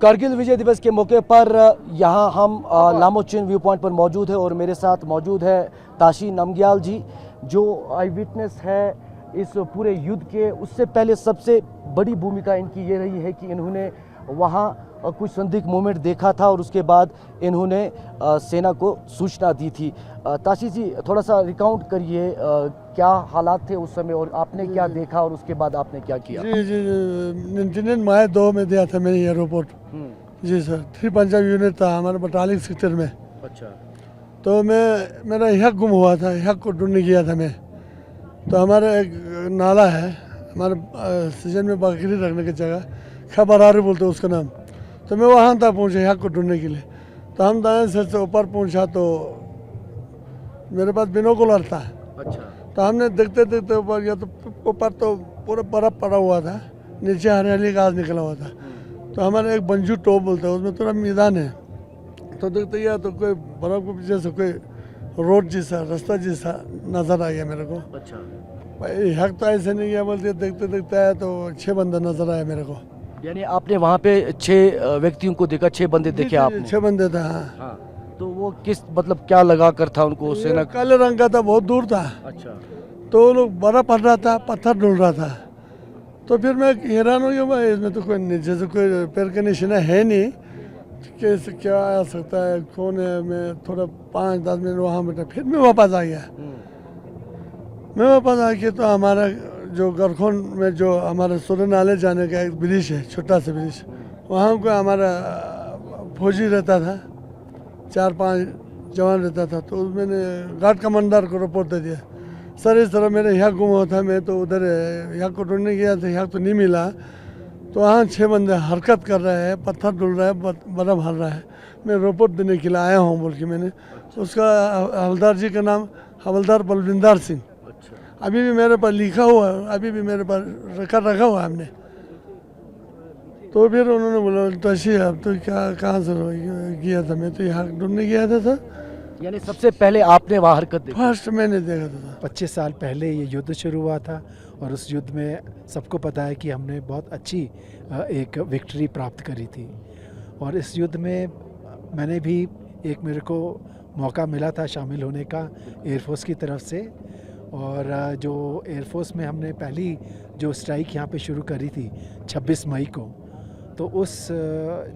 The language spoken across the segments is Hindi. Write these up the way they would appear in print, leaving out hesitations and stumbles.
कारगिल विजय दिवस के मौके पर यहाँ हम लामोचिन व्यू पॉइंट पर मौजूद है और मेरे साथ मौजूद है ताशी नामग्याल जी, जो आई विटनेस है इस पूरे युद्ध के। उससे पहले सबसे बड़ी भूमिका इनकी ये रही है कि इन्होंने वहाँ कुछ संदिग्ध मोमेंट देखा था और उसके बाद इन्होंने सेना को सूचना दी थी। ताशी जी, थोड़ा सा रिकाउंट करिए क्या हालात थे उस समय और आपने क्या देखा और उसके बाद आपने क्या किया। जी जी, 19 मई 2 में दिया था मैंने ये रिपोर्ट। जी सर, 3 पंजाब यूनिट था हमारे बटालियन सेक्टर में। अच्छा। तो मेरा हक गुम हुआ था, हक को ढूंढने गया था मैं। तो हमारा एक नाला है हमारे सीजन में बकरी रखने की जगह, खबरारी बोलते उसका नाम। तो मैं वहाँ तक पहुँचे हक को ढूंढने के लिए। तो हम दाएं से ऊपर पहुँचा तो मेरे पास बिनोकुलर था। अच्छा। तो हमने देखते देखते ऊपर गया तो ऊपर तो पूरा बर्फ पड़ा हुआ था, नीचे हरियाली घास निकला हुआ था। तो हमारा एक बंजू टॉप बोलता है, उसमें थोड़ा मैदान है। तो देखते गया तो कोई बर्फ के पीछे से कोई रोड जैसा रास्ता जैसा नज़र आ गया मेरे को। अच्छा। भाई हक तो ऐसे नहीं गया, बोलते देखते देखते आया तो 6 बंदा नजर आया मेरे को। यानी आपने वहाँ पे 6 व्यक्तियों को देखा, 6 बंदे देखे आपने? 6 बंदे थे। हाँ। तो वो किस मतलब क्या लगा कर था उनको? सेना काले रंग का था, बहुत दूर था। अच्छा। तो वो लोग बर्फ पड़ रहा था, पत्थर ढूंढ रहा था। तो फिर मैं हैरान हो गया, भाई इसमें तो कोई नीचे से कोई पैर का निशाना है नहीं, कैसे क्या आ सकता है, कौन है। मैं थोड़ा 5-10 मिनट वहाँ बैठा, फिर मैं वापस आ गया। मैं वापस आके तो हमारा जो गरखोन में जो हमारे सूर्य नाले जाने का एक ब्रिज है, छोटा सा ब्रिज, वहाँ को हमारा फौजी रहता था, 4-5 जवान रहता था। तो मैंने गार्ड कमांडर को रिपोर्ट दे दिया, सर इस तरह मेरे यहाँ गुम हुआ था, मैं तो उधर यहाँ को ढूंढने गया था, यहाँ तो नहीं मिला। तो वहाँ 6 बंदे हरकत कर रहे हैं, पत्थर ढूंढ रहा है, बर्फ भर रहा है, मैं रिपोर्ट देने के लिए आया हूँ बोल के मैंने। उसका हवलदार जी का नाम हवलदार बलविंदर सिंह। अभी भी मेरे पास लिखा हुआ है, अभी भी मेरे पास रिकॉर्ड रखा हुआ है हमने। तो फिर उन्होंने बोला तशी अब तो क्या कहाँ से किया था, मैं तो यहाँ ढूंढने गया था सर। यानी सबसे पहले आपने वहाँ हरकत देखी? फर्स्ट मैंने देखा था। 25 साल पहले ये युद्ध शुरू हुआ था और उस युद्ध में सबको पता है कि हमने बहुत अच्छी एक विक्ट्री प्राप्त करी थी। और इस युद्ध में मैंने भी मेरे को मौका मिला था शामिल होने का एयरफोर्स की तरफ से। और जो एयरफोर्स में हमने पहली जो स्ट्राइक यहाँ पे शुरू करी थी 26 मई को, तो उस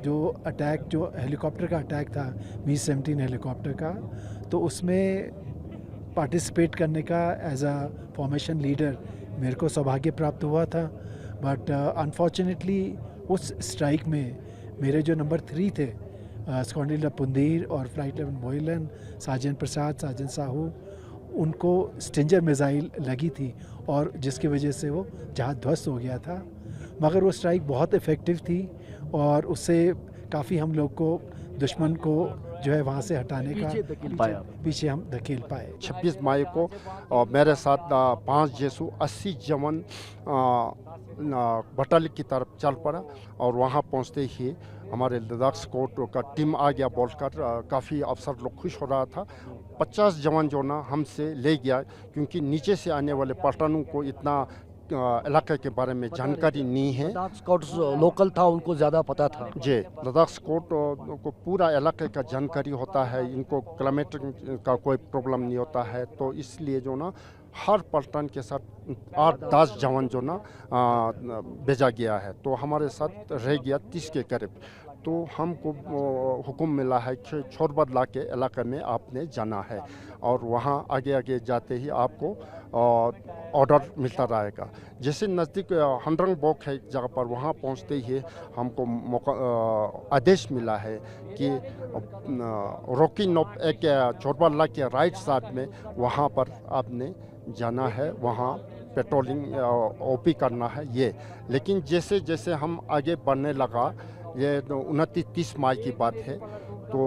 जो अटैक, जो हेलीकॉप्टर का अटैक था Mi-17 हेलीकॉप्टर का, तो उसमें पार्टिसिपेट करने का एज अ फॉर्मेशन लीडर मेरे को सौभाग्य प्राप्त हुआ था। बट अनफॉर्चुनेटली उस स्ट्राइक में मेरे जो नंबर 3 थे, स्क्वाड्रन लीडर पुंदीर और फ्लाइट 11 बोयलन, सार्जेंट प्रसाद, सार्जेंट साहू, उनको स्टिंजर मिसाइल लगी थी और जिसकी वजह से वो जहाज़ ध्वस्त हो गया था। मगर वो स्ट्राइक बहुत इफ़ेक्टिव थी और उससे काफ़ी हम लोग को दुश्मन को जो है वहाँ से हटाने का पीछे हम धकेल पाए। 26 मई को मेरे साथ 580 जवान बटालियन की तरफ चल पड़ा और वहाँ पहुँचते ही हमारे लद्दाख स्क्वाड का टीम आ गया बोलकर काफ़ी अफसर लोग खुश हो रहा था। 50 जवान जो ना हमसे ले गया, क्योंकि नीचे से आने वाले पठानों को इतना इलाके के बारे में जानकारी नहीं है। लद्दाख स्क्वाड लोकल था, उनको ज़्यादा पता था। जी, लद्दाख स्क्वाड को पूरा इलाके का जानकारी होता है, इनको क्लाइमेट का कोई प्रॉब्लम नहीं होता है। तो इसलिए जो ना हर पलटन के साथ 8-10 जवान जो ना भेजा गया है। तो हमारे साथ रह गया 30 के करीब। तो हमको हुक्म मिला है कि छोरबदला के इलाके में आपने जाना है और वहाँ आगे आगे जाते ही आपको ऑर्डर मिलता रहेगा। जैसे नज़दीक हंड्रंग बोक है जगह पर, वहाँ पहुँचते ही हमको आदेश मिला है कि रॉकी नोप एक छोरबदला के राइट साइड में वहाँ पर आपने जाना है, वहाँ पेट्रोलिंग ओपी करना है ये। लेकिन जैसे जैसे हम आगे बढ़ने लगा, ये 29-30 मई की बात है, तो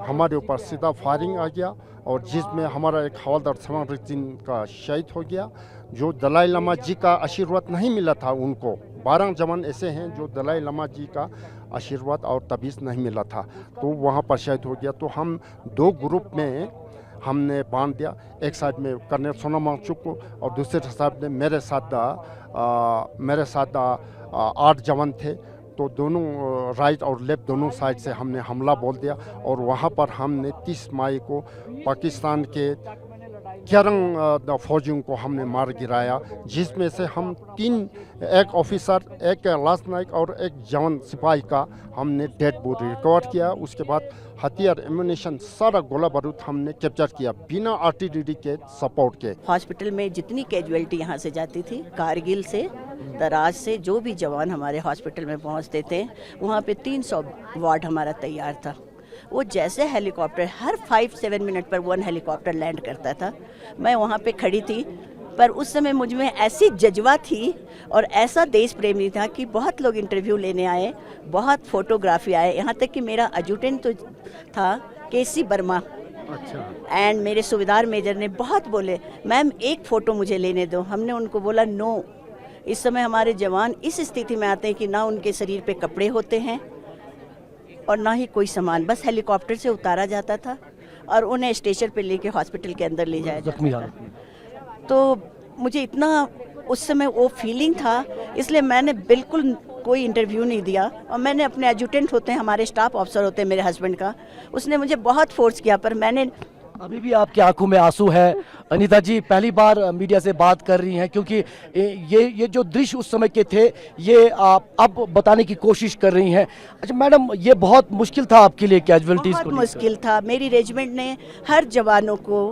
हमारे ऊपर सीधा फायरिंग आ गया और जिसमें हमारा एक हवलदार समरिद्दीन का शहीद हो गया। जो दलाई लामा जी का आशीर्वाद नहीं मिला था उनको, 12 जवान ऐसे हैं जो दलाई लामा जी का आशीर्वाद और तबीज़ नहीं मिला था, तो वहाँ पर शहीद हो गया। तो हम 2 ग्रुप में हमने बांध दिया, एक साइड में कर्नल सोनम वांगचुक को और दूसरे साइड में मेरे साथ 8 जवान थे। तो दोनों राइट और लेफ्ट दोनों साइड से हमने हमला बोल दिया और वहाँ पर हमने 30 मई को पाकिस्तान के 11 फौजियों को हमने मार गिराया, जिसमें से हम 3 एक ऑफिसर, एक लास्ट नाइक और एक जवान सिपाही का हमने डेड बॉडी रिकवर किया। उसके बाद हथियार, एम्यूनेशन, सारा गोला बारूद हमने कैप्चर किया बिना आर्टिलरी के सपोर्ट के। हॉस्पिटल में जितनी कैजुअलिटी यहाँ से जाती थी, कारगिल से, दराज से जो भी जवान हमारे हॉस्पिटल में पहुँचते थे, वहाँ पे 300 वार्ड हमारा तैयार था। वो जैसे हेलीकॉप्टर हर 5-7 मिनट पर 1 हेलीकॉप्टर लैंड करता था, मैं वहाँ पे खड़ी थी। पर उस समय मुझ में ऐसी जज्बा थी और ऐसा देश प्रेमी था कि बहुत लोग इंटरव्यू लेने आए, बहुत फोटोग्राफी आए, यहाँ तक कि मेरा एडजुटेंट तो था केसी वर्मा। अच्छा। एंड मेरे सूबेदार मेजर ने बहुत बोले, मैम एक फ़ोटो मुझे लेने दो। हमने उनको बोला नो। इस समय हमारे जवान इस स्थिति में आते हैं कि ना उनके शरीर पे कपड़े होते हैं और ना ही कोई सामान, बस हेलीकॉप्टर से उतारा जाता था और उन्हें स्टेशन पे लेके हॉस्पिटल के अंदर ले जाया जाता था। तो मुझे इतना उस समय वो फीलिंग था, इसलिए मैंने बिल्कुल कोई इंटरव्यू नहीं दिया। और मैंने अपने एडजुटेंट होते हैं, हमारे स्टाफ ऑफिसर होते हैं मेरे हस्बैंड का, उसने मुझे बहुत फोर्स किया, पर मैंने। अभी भी आपकी आंखों में आंसू है। अनीता जी पहली बार मीडिया से बात कर रही हैं, क्योंकि ये जो दृश्य उस समय के थे ये आप अब बताने की कोशिश कर रही हैं। अच्छा मैडम, ये बहुत मुश्किल था आपके लिए कैजुअलिटीज को? बहुत मुश्किल था। मेरी रेजिमेंट ने हर जवानों को,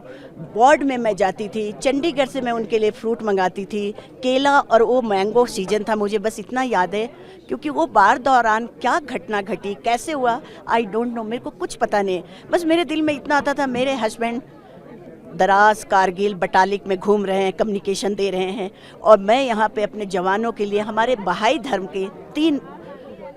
वार्ड में मैं जाती थी, चंडीगढ़ से मैं उनके लिए फ्रूट मंगाती थी, केला, और वो मैंगो सीजन था, मुझे बस इतना याद है, क्योंकि वो बार दौरान क्या घटना घटी, कैसे हुआ, आई डोंट नो, मेरे को कुछ पता नहीं। बस मेरे दिल में इतना आता था, मेरे हस्बैंड दराज, कारगिल, बटालिक में घूम रहे हैं, कम्युनिकेशन दे रहे हैं, और मैं यहाँ पे अपने जवानों के लिए, हमारे बहाई धर्म के 3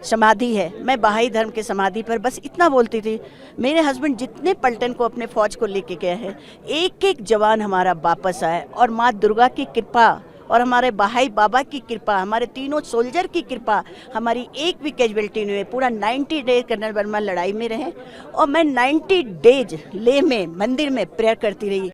समाधि है, मैं बहाई धर्म के समाधि पर बस इतना बोलती थी। मेरे हस्बैंड जितने पलटन को अपने फौज को लेके गए हैं, एक एक जवान हमारा वापस आए, और माँ दुर्गा की कृपा और हमारे बहाई बाबा की कृपा, हमारे तीनों सोल्जर की कृपा, हमारी एक भी कैजुअलिटी नहीं हुई। पूरा 90 डेज कर्नल वर्मा लड़ाई में रहे और मैं 90 डेज लेह में मंदिर में प्रेयर करती रही।